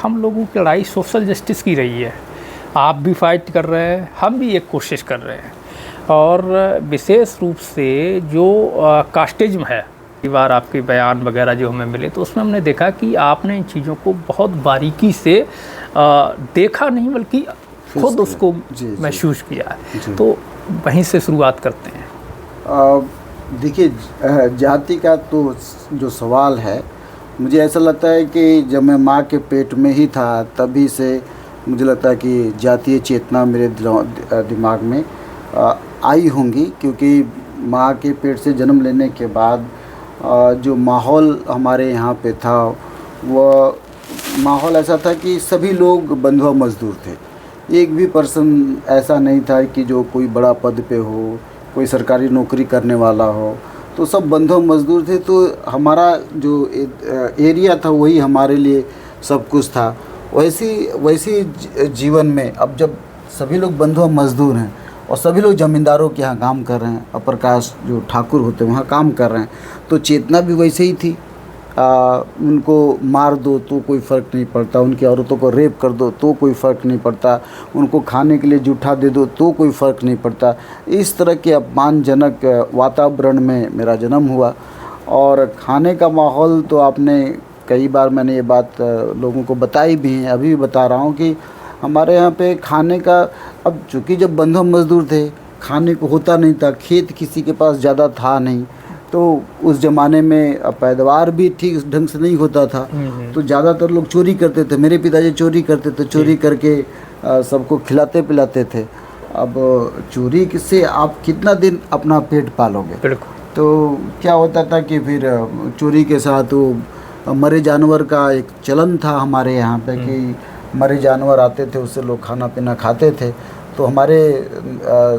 हम लोगों की लड़ाई सोशल जस्टिस की रही है। आप भी फाइट कर रहे हैं, हम भी एक कोशिश कर रहे हैं। और विशेष रूप से जो कास्टिज्म है, कई बार आपके बयान वगैरह जो हमें मिले तो उसमें हमने देखा कि आपने इन चीज़ों को बहुत बारीकी से देखा नहीं बल्कि खुद उसको महसूस किया है। तो वहीं से शुरुआत करते हैं। देखिए, जाति का तो जो सवाल है, मुझे ऐसा लगता है कि जब मैं माँ के पेट में ही था तभी से मुझे लगता है कि जातीय चेतना मेरे दिमाग में आई होंगी, क्योंकि माँ के पेट से जन्म लेने के बाद जो माहौल हमारे यहाँ पे था वह माहौल ऐसा था कि सभी लोग बंधुआ मजदूर थे। एक भी पर्सन ऐसा नहीं था कि जो कोई बड़ा पद पे हो, कोई सरकारी नौकरी करने वाला हो, तो सब बंधुआ मजदूर थे। तो हमारा जो एरिया था वही हमारे लिए सब कुछ था। वैसी जीवन में अब जब सभी लोग बंधुआ मजदूर हैं और सभी लोग ज़मींदारों के यहाँ काम कर रहे हैं, अपर कास्ट जो ठाकुर होते हैं वहाँ काम कर रहे हैं, तो चेतना भी वैसे ही थी। उनको मार दो तो कोई फ़र्क नहीं पड़ता, उनकी औरतों को रेप कर दो तो कोई फ़र्क नहीं पड़ता, उनको खाने के लिए जूठा दे दो तो कोई फ़र्क नहीं पड़ता। इस तरह के अपमानजनक वातावरण में मेरा जन्म हुआ। और खाने का माहौल तो आपने कई बार मैंने ये बात लोगों को बताई भी है, अभी भी बता रहा हूँ कि हमारे यहाँ पे खाने का, अब चूँकि जब बंधुआ मजदूर थे खाने को होता नहीं था, खेत किसी के पास ज़्यादा था नहीं, तो उस ज़माने में पैदावार भी ठीक ढंग से नहीं होता था, तो ज़्यादातर लोग चोरी करते थे। मेरे पिताजी चोरी करते थे, चोरी करके सबको खिलाते पिलाते थे। अब चोरी से आप कितना दिन अपना पेट पालोगे? तो क्या होता था कि फिर चोरी के साथ वो मरे जानवर का एक चलन था हमारे यहाँ पे कि मरे जानवर आते थे, उससे लोग खाना पीना खाते थे। तो हमारे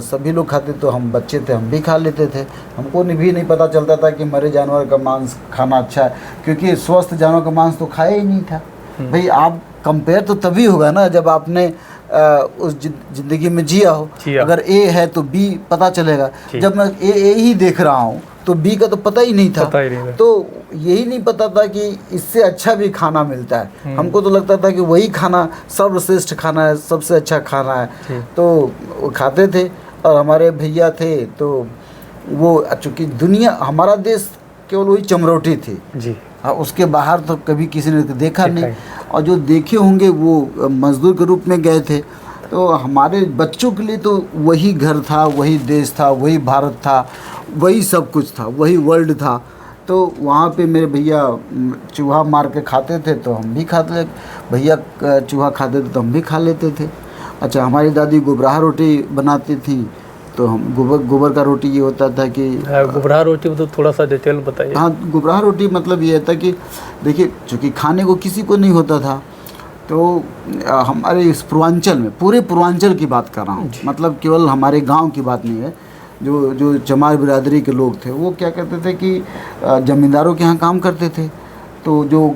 सभी लोग खाते, तो हम बच्चे थे, हम भी खा लेते थे। हमको भी नहीं पता चलता था कि मरे जानवर का मांस खाना अच्छा है, क्योंकि स्वस्थ जानवर का मांस तो खाया ही नहीं था। भाई आप कंपेयर तो तभी होगा ना जब आपने उस ज़िंदगी में जिया हो। अगर ए है तो बी पता चलेगा। जब मैं ए ही देख रहा हूँ तो बी का तो पता ही नहीं था। तो यही नहीं पता था कि इससे अच्छा भी खाना मिलता है। हमको तो लगता था कि वही खाना सर्वश्रेष्ठ खाना है, सबसे अच्छा खाना है। तो वो खाते थे। और हमारे भैया थे तो वो, चूँकि दुनिया, हमारा देश केवल वही चमरोटी थी जी। हाँ, उसके बाहर तो कभी किसी ने देखा नहीं। और जो देखे होंगे वो मजदूर के रूप में गए थे। तो हमारे बच्चों के लिए तो वही घर था, वही देश था, वही भारत था, वही सब कुछ था, वही वर्ल्ड था। तो वहाँ पे मेरे भैया चूहा मार के खाते थे तो हम भी खाते, भैया चूहा खाते थे तो हम भी खा लेते थे। अच्छा, हमारी दादी गोबराहा रोटी बनाती थी, तो हम गोबर का रोटी ये होता था कि गोबराहा रोटी मतलब थोड़ा सा डिटेल बताइए। हाँ, गोबराहा रोटी मतलब ये था कि देखिए, चूँकि खाने को किसी को नहीं होता था, तो हमारे इस पूर्वांचल में, पूरे पूर्वांचल की बात कर रहा हूँ, मतलब केवल हमारे गांव की बात नहीं है, जो चमार बिरादरी के लोग थे वो क्या करते थे कि ज़मींदारों के यहाँ काम करते थे। तो जो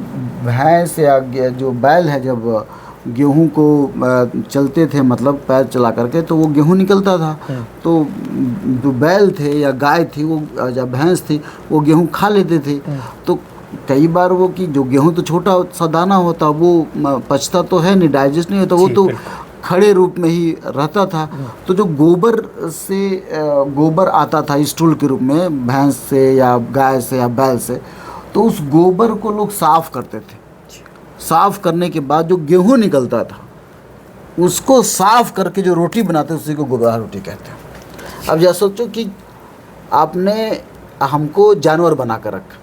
भैंस या जो बैल है, जब गेहूं को चलते थे, मतलब पैर चला करके, तो वो गेहूं निकलता था। तो जो बैल थे या गाय थी, वो या भैंस थी, वो गेहूं खा लेते थे। तो कई बार वो कि जो गेहूं तो छोटा सा दाना होता, वो पचता तो है नहीं, डाइजेस्ट नहीं होता, वो तो खड़े रूप में ही रहता था। तो जो गोबर से गोबर आता था स्टूल के रूप में, भैंस से या गाय से या बैल से, तो उस गोबर को लोग साफ़ करते थे। साफ़ करने के बाद जो गेहूं निकलता था उसको साफ़ करके जो रोटी बनाते, उसी को गोबराहा रोटी कहते हैं। अब यह सोचो कि आपने हमको जानवर बना कर रखा,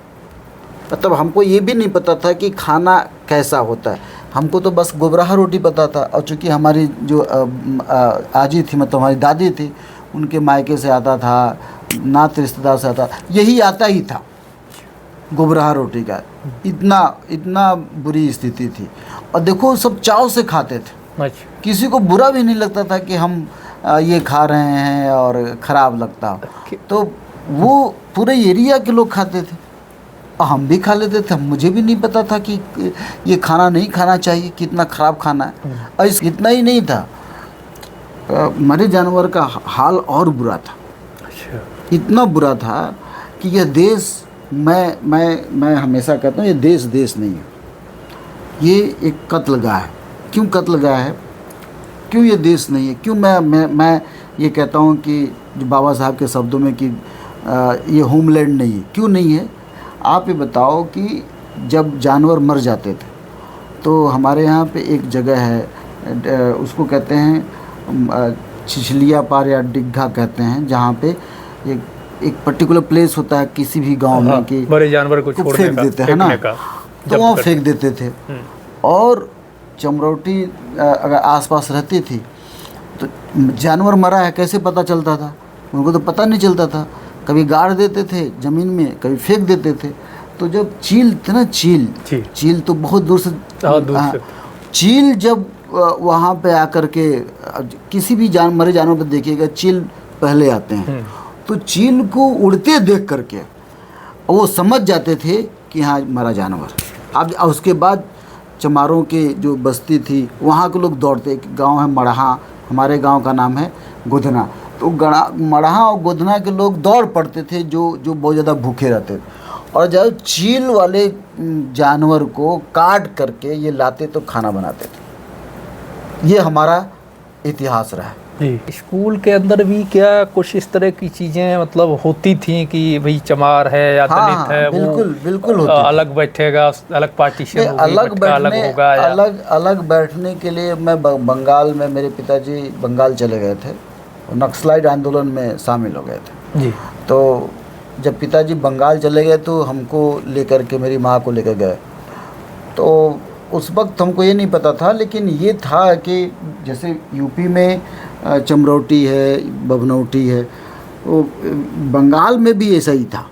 मतलब हमको ये भी नहीं पता था कि खाना कैसा होता है। हमको तो बस गोबराहा रोटी पता था। और चूँकि हमारी जो आजी थी, मतलब हमारी दादी थी, उनके मायके से आता था, नात रिश्तेदार से आता, यही आता ही था गोबराहा रोटी का। इतना बुरी स्थिति थी। और देखो, सब चाव से खाते थे, किसी को बुरा भी नहीं लगता था कि हम ये खा रहे हैं और ख़राब लगता। तो वो पूरे एरिया के लोग खाते थे और हम भी खा लेते थे। मुझे भी नहीं पता था कि ये खाना नहीं खाना चाहिए, कितना ख़राब खाना है। और इतना ही नहीं था, मरे जानवर का हाल और बुरा था। इतना बुरा था कि यह देश, मैं हमेशा कहता हूँ, ये देश नहीं है, ये एक कत्लगाह है। क्यों कत्लगाह है? क्यों ये देश नहीं है? क्यों मैं ये कहता हूँ कि जो बाबा साहब के शब्दों में कि ये होमलैंड नहीं है, क्यों नहीं है? आप ये बताओ कि जब जानवर मर जाते थे तो हमारे यहाँ पे एक जगह है, उसको कहते हैं छिछलिया पार या डिग्घा कहते हैं, जहाँ पे एक पर्टिकुलर प्लेस होता है किसी भी गांव में कि बड़े जानवर को छोड़ने फेंक देते हैं ना, तो वहाँ फेंक देते थे। और चमरौटी अगर आसपास रहती थी तो जानवर मरा है कैसे पता चलता था? उनको तो पता नहीं चलता था। कभी गाड़ देते थे ज़मीन में, कभी फेंक देते थे। तो जब चील थे ना, चील तो बहुत दूर से, चील जब वहाँ पे आकर के किसी भी मरे जानवर पर देखिएगा, चील पहले आते हैं। तो चील को उड़ते देख करके वो समझ जाते थे कि हाँ मरा जानवर। अब उसके बाद चमारों के जो बस्ती थी वहाँ के लोग दौड़ते, गांव है मड़हा, हमारे गांव का नाम है गोधना, तो मड़हा और गोधना के लोग दौड़ पड़ते थे जो बहुत ज़्यादा भूखे रहते थे। और जब चील वाले जानवर को काट करके ये लाते तो खाना बनाते थे। ये हमारा इतिहास रहा है। स्कूल के अंदर भी क्या कुछ इस तरह की चीज़ें मतलब होती थी कि भाई चमार है या दलित है, बिल्कुल वो अलग बैठेगा, अलग पार्टीशन अलग बैठने के लिए मैं बंगाल में, मेरे पिताजी बंगाल चले गए थे, नक्सलाइट आंदोलन में शामिल हो गए थे जी। तो जब पिताजी बंगाल चले गए तो हमको लेकर के, मेरी माँ को लेकर गए। तो उस वक्त हमको ये नहीं पता था, लेकिन ये था कि जैसे यूपी में चमरौटी है, बभनौटी है, वो बंगाल में भी ऐसा ही था।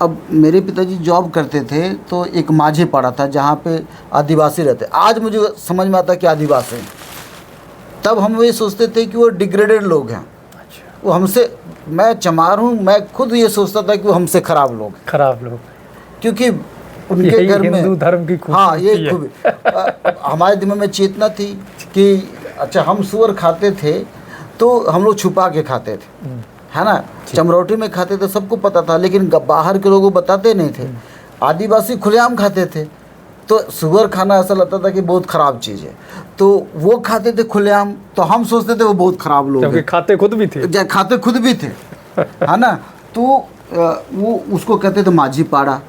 अब मेरे पिताजी जॉब करते थे तो एक माझे पड़ा था जहाँ पे आदिवासी रहते। आज मुझे समझ में आता कि आदिवासी हैं, तब हम ये सोचते थे कि वो डिग्रेडेड लोग हैं। अच्छा। वो हमसे, मैं चमार हूँ, मैं खुद ये सोचता था कि वो हमसे ख़राब लोग, क्योंकि उनके घर में हिंदू धर्म की हाँ ये खूबी हमारे दिमाग में चेतना थी कि अच्छा हम सुअर खाते थे तो हम लोग छुपा के खाते थे, है ना, चमरौटी में खाते थे, सबको पता था, लेकिन बाहर के लोगों बताते नहीं थे। आदिवासी खुलेआम खाते थे, तो सुअर खाना ऐसा लगता था कि बहुत ख़राब चीज़ है, तो वो खाते थे खुलेआम, तो हम सोचते थे वो बहुत ख़राब लोग हैं, खाते खुद भी थे है ना। तो वो उसको कहते थे माझी पाड़ा,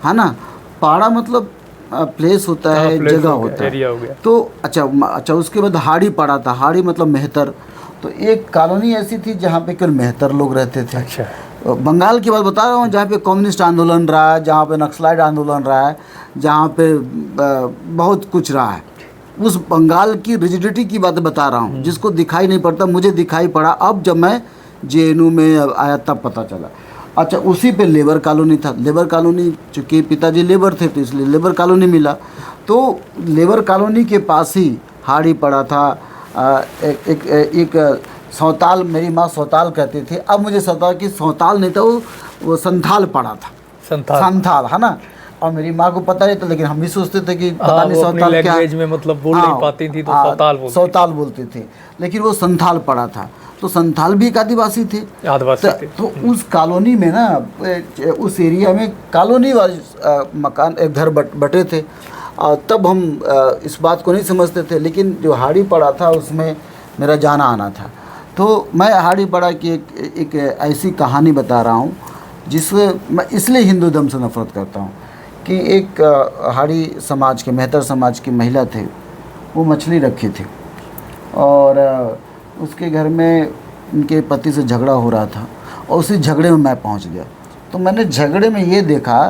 है ना। पाड़ा मतलब प्लेस होता है, जगह होता है। तो अच्छा उसके बाद हाड़ी पड़ा था, हाड़ी मतलब मेहतर। तो एक कॉलोनी ऐसी थी जहाँ पे केवल मेहतर लोग रहते थे। अच्छा। बंगाल की बात बता रहा हूँ, जहाँ पे कम्युनिस्ट आंदोलन रहा है, जहाँ पे नक्सलाइट आंदोलन रहा है, जहाँ पे बहुत कुछ रहा है, उस बंगाल की रिजिडिटी की बात बता रहा हूँ, जिसको दिखाई नहीं पड़ता। मुझे दिखाई पड़ा अब जब मैं JNU में आया तब पता चला। अच्छा, उसी पे लेबर कॉलोनी था। लेबर कॉलोनी, चूँकि पिताजी लेबर थे तो इसलिए लेबर कॉलोनी मिला। तो लेबर कॉलोनी के पास ही हाड़ी पड़ा था। एक सौताल, मेरी माँ सौताल कहती थी, अब मुझे सौताल की सौताल नहीं था, वो संथाल पड़ा था, संथाल, है ना। और मेरी माँ को पता नहीं था, लेकिन हम भी सोचते थे कि पता नहीं सौताल क्या में मतलब बोल नहीं पाती थी तो सौताल बोलती थी, लेकिन वो संथाल पड़ा था। तो संथाल भी एक आदिवासी थे। तो उस कॉलोनी में ना, उस एरिया में कॉलोनी वाले मकान, एक घर बटे थे। तब हम इस बात को नहीं समझते थे, लेकिन जो हाड़ी पड़ा था उसमें मेरा जाना आना था। तो मैं हाड़ी पड़ा की एक ऐसी कहानी बता रहा हूँ जिसमें मैं इसलिए हिंदू धर्म से नफरत करता हूँ कि एक हाड़ी समाज के, मेहतर समाज की महिला थे, वो मछली रखी थी और उसके घर में उनके पति से झगड़ा हो रहा था, और उसी झगड़े में मैं पहुंच गया। तो मैंने झगड़े में ये देखा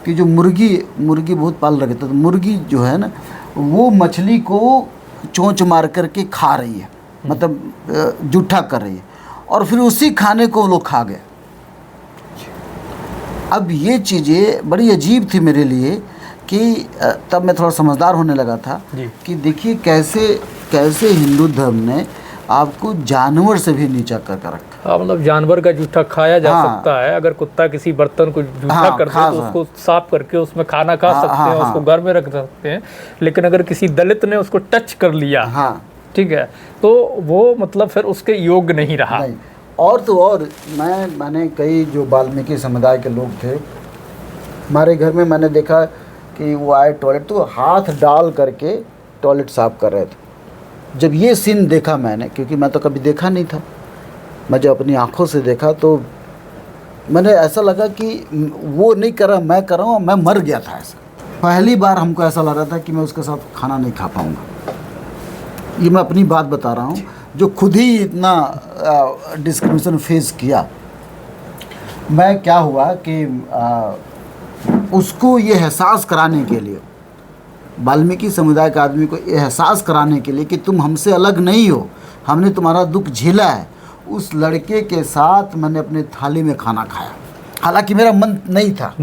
कि जो मुर्गी बहुत पाल रखे थे, तो मुर्गी जो है ना, वो मछली को चोंच मार करके खा रही है, मतलब जूठा कर रही है, और फिर उसी खाने को वो लोग खा गए। अब ये चीज़ें बड़ी अजीब थी मेरे लिए कि तब मैं थोड़ा समझदार होने लगा था कि देखिए कैसे हिंदू धर्म ने आपको जानवर से भी नीचा कर रखा। हाँ, मतलब जानवर का जूठा खाया जा सकता है। अगर कुत्ता किसी बर्तन को जूठा कर दे तो उसको साफ करके उसमें खाना खा सकते हैं, उसको घर में रख सकते हैं। लेकिन अगर किसी दलित ने उसको टच कर लिया, ठीक है, तो वो मतलब फिर उसके योग्य नहीं रहा। और मैंने कई जो वाल्मीकि समुदाय के लोग थे हमारे घर में, मैंने देखा कि वो आए टॉयलेट तो हाथ डाल करके टॉयलेट साफ कर रहे थे। जब ये सीन देखा मैंने, क्योंकि मैं तो कभी देखा नहीं था, मैं जब अपनी आंखों से देखा तो मैंने ऐसा लगा कि वो नहीं कर रहा, मैं कर रहा हूँ, मैं मर गया था। ऐसा पहली बार हमको ऐसा लग रहा था कि मैं उसके साथ खाना नहीं खा पाऊँगा। ये मैं अपनी बात बता रहा हूँ, जो खुद ही इतना डिस्क्रिमिनेशन फेस किया। मैं क्या हुआ कि उसको ये एहसास कराने के लिए, वाल्मीकि समुदाय के आदमी को ये एहसास कराने के लिए कि तुम हमसे अलग नहीं हो, हमने तुम्हारा दुख झेला है, उस लड़के के साथ मैंने अपने थाली में खाना खाया। हालांकि मेरा मन नहीं था,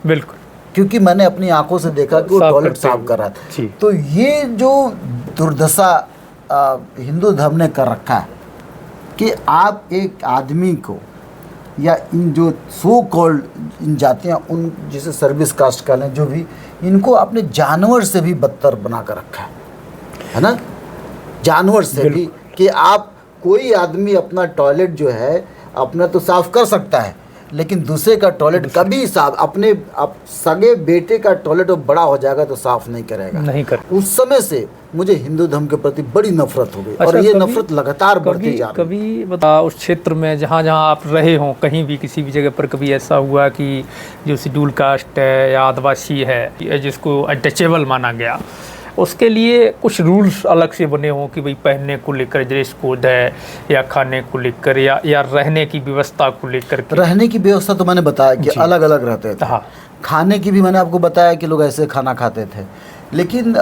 बिल्कुल, क्योंकि मैंने अपनी आंखों से देखा कि वो टॉयलेट साफ कर रहा था। तो ये जो दुर्दशा हिंदू धर्म ने कर रखा है कि आप एक आदमी को, या इन जो सो कॉल्ड इन जातियाँ, उन जिसे सर्विस कास्ट का लें, जो भी, इनको अपने जानवर से भी बदतर बना कर रखा है ना, जानवर से भी। कि आप कोई आदमी अपना टॉयलेट जो है अपना तो साफ कर सकता है, लेकिन दूसरे का टॉयलेट कभी साफ, अपने सगे बेटे का टॉयलेट बड़ा हो जाएगा तो साफ नहीं करेगा, नहीं कर। उस समय से मुझे हिंदू धर्म के प्रति बड़ी नफरत हो गई। और ये नफरत लगातार बढ़ती जा रही है। कभी बता, उस क्षेत्र में जहाँ जहाँ आप रहे हों, कहीं भी किसी भी जगह पर कभी ऐसा हुआ कि जो शेड्यूल कास्ट है या आदिवासी है, जिसको अनटचेबल माना गया, उसके लिए कुछ रूल्स अलग से बने हों कि भाई पहनने को लेकर ड्रेस कोड है, या खाने को लेकर, या रहने की व्यवस्था को लेकर? रहने की व्यवस्था तो मैंने बताया कि अलग अलग रहते थे। हाँ। खाने की भी मैंने आपको बताया कि लोग ऐसे खाना खाते थे, लेकिन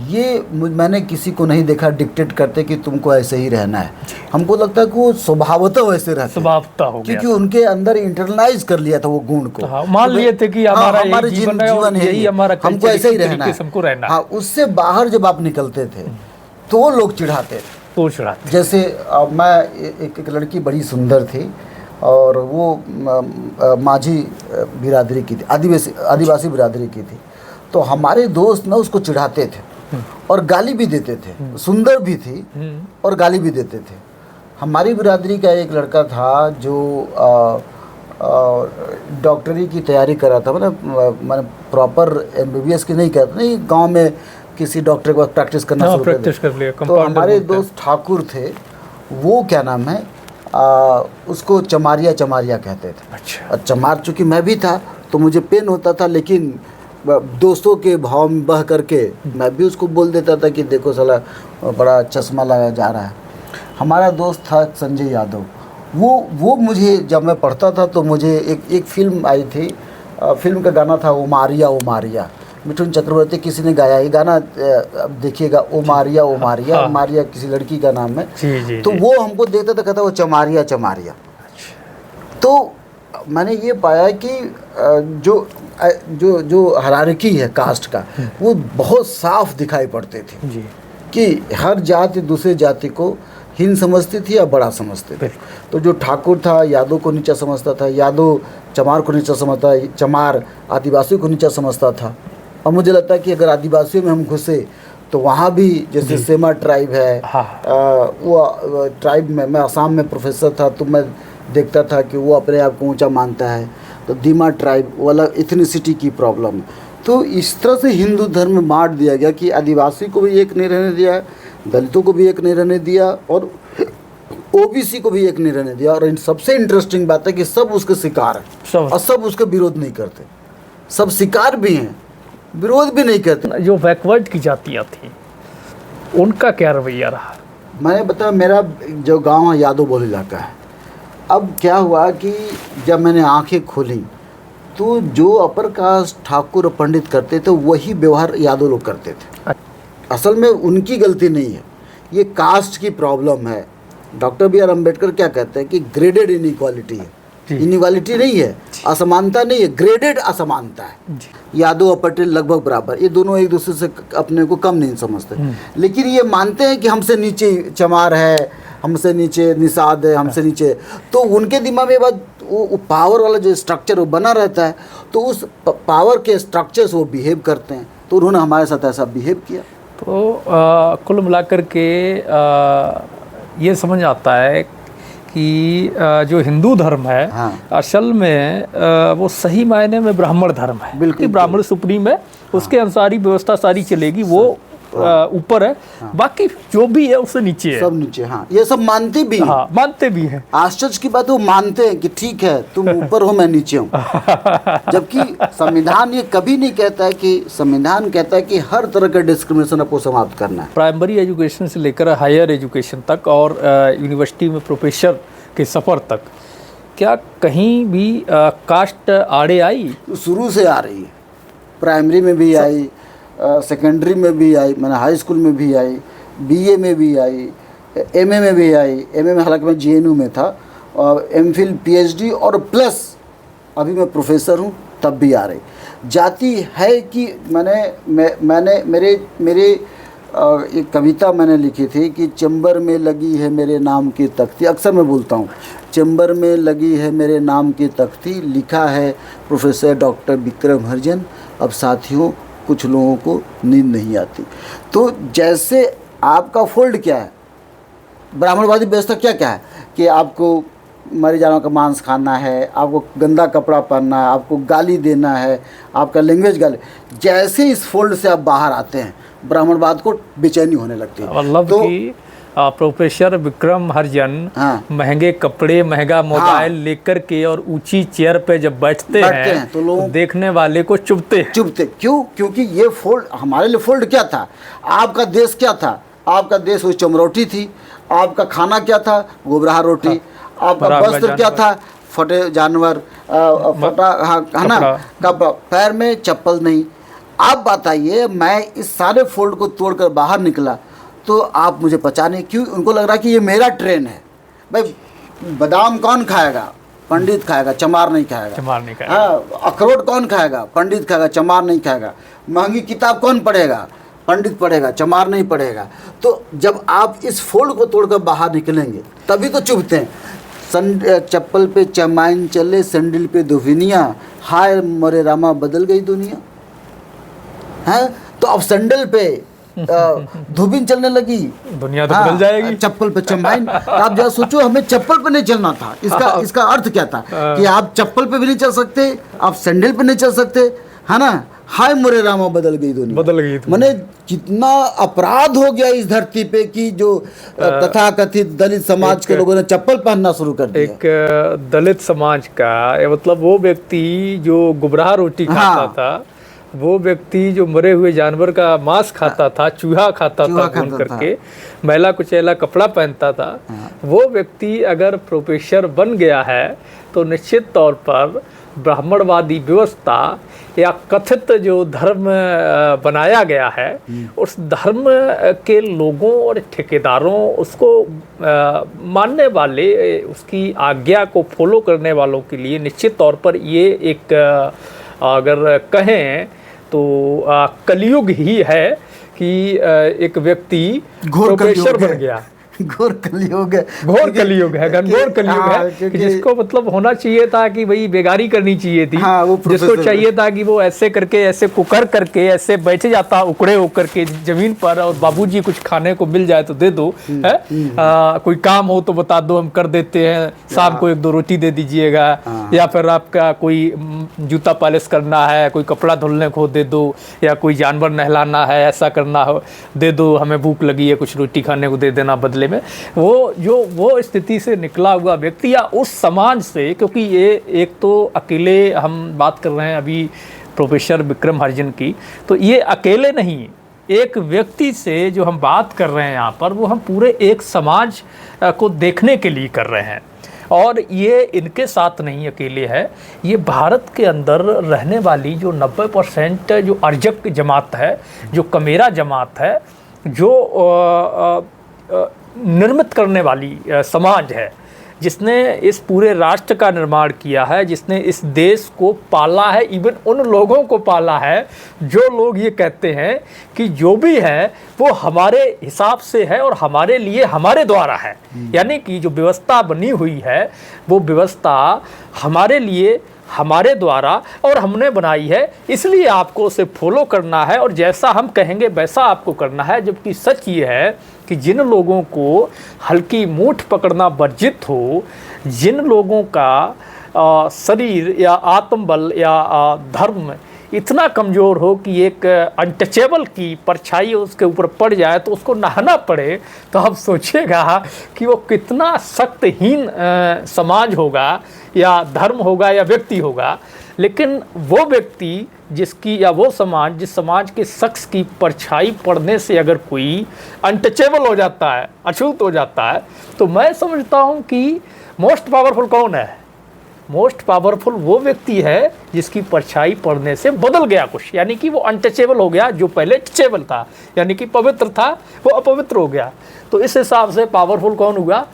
ये मैंने किसी को नहीं देखा डिक्टेट करते कि तुमको ऐसे ही रहना है। हमको लगता है कि वो स्वभावतः वैसे रहते, स्वभावतः हो गया, क्योंकि उनके अंदर इंटरनलाइज कर लिया था वो गुण को। हाँ, मान लिए थे कि हमारा जीवन है, हमको ऐसे ही रहना है। हाँ, उससे बाहर जब आप निकलते थे तो लोग चिढ़ाते थे। जैसे मैं एक लड़की बड़ी सुंदर थी, और वो माझी बिरादरी की थी, आदिवासी बिरादरी की थी। तो हमारे दोस्त ना उसको चिढ़ाते थे और गाली भी देते थे। सुंदर भी थी और गाली भी देते थे। हमारी बिरादरी का एक लड़का था जो डॉक्टरी की तैयारी कर रहा था, मतलब प्रॉपर MBBS की नहीं करता, नहीं, गांव में किसी डॉक्टर के पास प्रैक्टिस करना शुरू कर लिया। तो हमारे दोस्त ठाकुर थे, वो क्या नाम है, उसको चमारिया कहते थे। अच्छा। और चमार चूँकि मैं भी था तो मुझे पेन होता था, लेकिन दोस्तों के भाव में बह करके मैं भी उसको बोल देता था कि देखो साला बड़ा चश्मा लगा जा रहा है। हमारा दोस्त था संजय यादव, वो मुझे, जब मैं पढ़ता था तो मुझे एक फिल्म आई थी, फिल्म का गाना था ओ मारिया, मिठुन चक्रवर्ती किसी ने गाया, ये गाना देखिएगा, ओ मारिया। मारिया किसी लड़की का नाम है। तो वो हमको देखता था, कहता वो चमारिया। तो मैंने ये पाया कि जो हायरार्की है कास्ट का, वो बहुत साफ दिखाई पड़ते थे जी। कि हर जाति दूसरे जाति को हीन समझती थी या बड़ा समझते थे। तो जो ठाकुर था यादव को नीचा समझता था, यादव चमार को नीचा समझता, चमार आदिवासी को नीचा समझता था। और मुझे लगता है कि अगर आदिवासियों में हम घुसे तो वहाँ भी, जैसे सेमा ट्राइब है, वो ट्राइब में, मैं आसाम में प्रोफेसर था तो मैं देखता था कि वो अपने आप को ऊंचा मानता है। तो दीमा ट्राइब वाला इथनिसिटी की प्रॉब्लम। तो इस तरह से हिंदू धर्म में बांट दिया गया कि आदिवासी को भी एक नहीं रहने दिया, दलितों को भी एक नहीं रहने दिया, और OBC को भी एक नहीं रहने दिया। और सबसे इंटरेस्टिंग बात है कि सब उसके शिकार हैं और सब उसका विरोध नहीं करते। सब शिकार भी हैं, विरोध भी नहीं करते। जो बैकवर्ड की जातियाँ थी उनका क्या रवैया रहा? मैंने बताया, मेरा जो गाँव है यादव बहुल इलाका है। अब क्या हुआ कि जब मैंने आंखें खोली तो जो अपर कास्ट ठाकुर और पंडित करते थे वही व्यवहार यादव लोग करते थे। असल में उनकी गलती नहीं है, ये कास्ट की प्रॉब्लम है। डॉक्टर BR अम्बेडकर क्या कहते हैं कि ग्रेडेड इनइक्वालिटी है, इनइक्वालिटी नहीं है, असमानता नहीं है, ग्रेडेड असमानता है। यादव और पटेल लगभग बराबर, ये दोनों एक दूसरे से अपने को कम नहीं समझते, लेकिन ये मानते हैं कि हमसे नीचे चमार है, हमसे नीचे निषाद है, हमसे नीचे। तो उनके दिमाग में बात, वो पावर वाला जो स्ट्रक्चर वो बना रहता है, तो उस पावर के स्ट्रक्चर से वो बिहेव करते हैं। तो उन्होंने हमारे साथ ऐसा बिहेव किया। तो कुल मिलाकर के ये समझ आता है कि जो हिंदू धर्म है, हाँ, असल में वो सही मायने में ब्राह्मण धर्म है। बिल्कुल, ब्राह्मण सुप्रीम है उसके अनुसार ही व्यवस्था सारी चलेगी। वो ऊपर है, बाकी जो भी है उससे नीचे है, सब नीचे। हाँ, ये सब मानते भी हैं। हाँ, मानते भी हैं। आश्चर्य की बात, वो मानते हैं कि ठीक है तुम ऊपर हो मैं नीचे हूँ। जबकि संविधान ये कभी नहीं कहता है कि, संविधान कहता है कि हर तरह का डिस्क्रिमिनेशन आपको समाप्त करना है। प्राइमरी एजुकेशन से लेकर हायर एजुकेशन तक और यूनिवर्सिटी में प्रोफेसर के सफ़र तक क्या कहीं भी कास्ट आड़े आई? शुरू से आ रही है। प्राइमरी में भी आई, सेकेंडरी में भी आई, मैंने हाई स्कूल में भी आई, बीए में भी आई, एमए में भी आई। एमए में हालांकि मैं जेएनयू में था, और एमफिल पीएचडी और प्लस अभी मैं प्रोफेसर हूँ, तब भी आ रही। जाति है कि मैंने मेरे एक कविता मैंने लिखी थी कि चैम्बर में लगी है मेरे नाम की तख्ती। अक्सर मैं बोलता हूँ, चैम्बर में लगी है मेरे नाम की तख्ती, लिखा है प्रोफेसर डॉक्टर विक्रम हरिजन। अब साथियों कुछ लोगों को नींद नहीं आती। तो जैसे आपका फोल्ड क्या है, ब्राह्मणवादी व्यवस्था क्या क्या है कि आपको मरे जानवर का मांस खाना है, आपको गंदा कपड़ा पहनना है, आपको गाली देना है, आपका लैंग्वेज गाली। जैसे इस फोल्ड से आप बाहर आते हैं, ब्राह्मणवाद को बेचैनी होने लगती है। मतलब तो कि प्रोफेसर विक्रम हरिजन हाँ, महंगे कपड़े, महंगा मोबाइल लेकर के और ऊंची चेयर पे जब बैठते हैं तो लोग देखने वाले को चुभते क्यों? क्योंकि ये फोल्ड हमारे लिए, फोल्ड क्या था? आपका देश क्या था? आपका देश वो चमरोटी थी। आपका खाना क्या था? गोबराहा रोटी। आपका वस्त्र क्या था? फटे जानवर, फटा, हाँ, है ना, कपड़ा, पैर में चप्पल नहीं। आप बताइए, मैं इस सारे फोल्ड को तोड़कर बाहर निकला तो आप मुझे पहचाने क्यों? उनको लग रहा कि ये मेरा ट्रेन है। भाई बादाम कौन खाएगा? पंडित खाएगा, चमार नहीं खाएगा। हाँ, अखरोट कौन खाएगा? पंडित खाएगा, चमार नहीं खाएगा। महंगी किताब कौन पढ़ेगा? पंडित पढ़ेगा, चमार नहीं पढ़ेगा। तो जब आप इस फोल्ड को तोड़कर बाहर निकलेंगे तभी तो चुभते हैं। चप्पल पे चमाइन चले, सैंडल पे दुनिया, हाय मोरे रामा बदल गई दुनिया है। तो अब सैंडल पे धोबिन चलने लगी, दुनिया तो बदल जाएगी। चप्पल पे चमाइन। आप जरा सोचो, हमें चप्पल पे नहीं चलना था। इसका अर्थ क्या था कि आप चप्पल पे भी नहीं चल सकते, आप सैंडल पे नहीं चल सकते, है ना। हाय मोरे रामा बदल गई दुनिया। मैंने कितना अपराध हो गया इस धरती पे कि जो तथाकथित दलित समाज के लोगों ने चप्पल पहनना शुरू कर दिया। एक दलित समाज का, मतलब वो व्यक्ति जो गुबराह रोटी खाता था, वो व्यक्ति जो मरे हुए जानवर का मांस खाता था, चूहा खाता था भून करके, मैला कुचैला कपड़ा पहनता था, वो व्यक्ति अगर प्रोफेसर बन गया है तो निश्चित तौर पर ब्राह्मणवादी व्यवस्था या कथित जो धर्म बनाया गया है, उस धर्म के लोगों और ठेकेदारों, उसको मानने वाले, उसकी आज्ञा को फॉलो करने वालों के लिए निश्चित तौर पर ये एक, अगर कहें तो कलयुग ही है कि एक व्यक्ति प्रोफेसर बन गया। घोर कलयुग है, घनघोर कलयुग है कि जिसको मतलब होना चाहिए था कि भाई बेगारी करनी चाहिए थी। जिसको चाहिए था कि वो ऐसे करके, ऐसे कुकर करके ऐसे बैठे जाता उकड़े होकर के जमीन पर, और बाबूजी कुछ खाने को मिल जाए तो दे दो, है कोई काम हो तो बता दो, हम कर देते हैं, शाम को 1-2 रोटी दे दीजिएगा, या फिर आपका कोई जूता पॉलिश करना है, कोई कपड़ा धुलने को दे दो, या कोई जानवर नहलाना है, ऐसा करना हो दे दो, हमें भूख लगी है कुछ रोटी खाने को दे देना बदले में। वो स्थिति से निकला हुआ व्यक्ति या उस समाज से, क्योंकि ये एक तो अकेले हम बात कर रहे हैं अभी प्रोफेसर विक्रम हरिजन की, तो ये अकेले नहीं, एक व्यक्ति से जो हम बात कर रहे हैं यहाँ पर, वो हम पूरे एक समाज को देखने के लिए कर रहे हैं। और ये इनके साथ नहीं अकेले है, ये भारत के अंदर रहने वाली जो 90% जो अर्जक जमात है, जो कमेरा जमात है, जो निर्मित करने वाली समाज है, जिसने इस पूरे राष्ट्र का निर्माण किया है, जिसने इस देश को पाला है, इवन उन लोगों को पाला है जो लोग ये कहते हैं कि जो भी है वो हमारे हिसाब से है और हमारे लिए, हमारे द्वारा है। यानी कि जो व्यवस्था बनी हुई है वो व्यवस्था हमारे लिए, हमारे द्वारा, और हमने बनाई है, इसलिए आपको उसे फॉलो करना है और जैसा हम कहेंगे वैसा आपको करना है। जबकि सच ये है कि जिन लोगों को हल्की मूठ पकड़ना वर्जित हो, जिन लोगों का शरीर या आत्मबल या धर्म इतना कमज़ोर हो कि एक अनटचेबल की परछाई उसके ऊपर पड़ जाए तो उसको नहाना पड़े, तो आप सोचिएगा कि वो कितना सख्तहीन समाज होगा या धर्म होगा या व्यक्ति होगा। लेकिन वो व्यक्ति जिसकी या वो समाज जिस समाज के शख्स की परछाई पड़ने से अगर कोई अनटचेबल हो जाता है, अछूत हो जाता है, तो मैं समझता हूँ कि मोस्ट पावरफुल कौन है? मोस्ट पावरफुल वो व्यक्ति है जिसकी परछाई पड़ने से बदल गया कुछ, यानी कि वो अनटचेबल हो गया। जो पहले टचेबल था यानी कि पवित्र था, वो अपवित्र हो गया। तो इस हिसाब से पावरफुल कौन हुआ?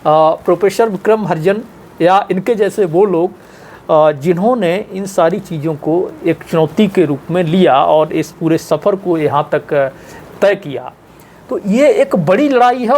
प्रोफेसर विक्रम हरिजन या इनके जैसे वो लोग जिन्होंने इन सारी चीज़ों को एक चुनौती के रूप में लिया और इस पूरे सफ़र को यहाँ तक तय किया। तो ये एक बड़ी लड़ाई है।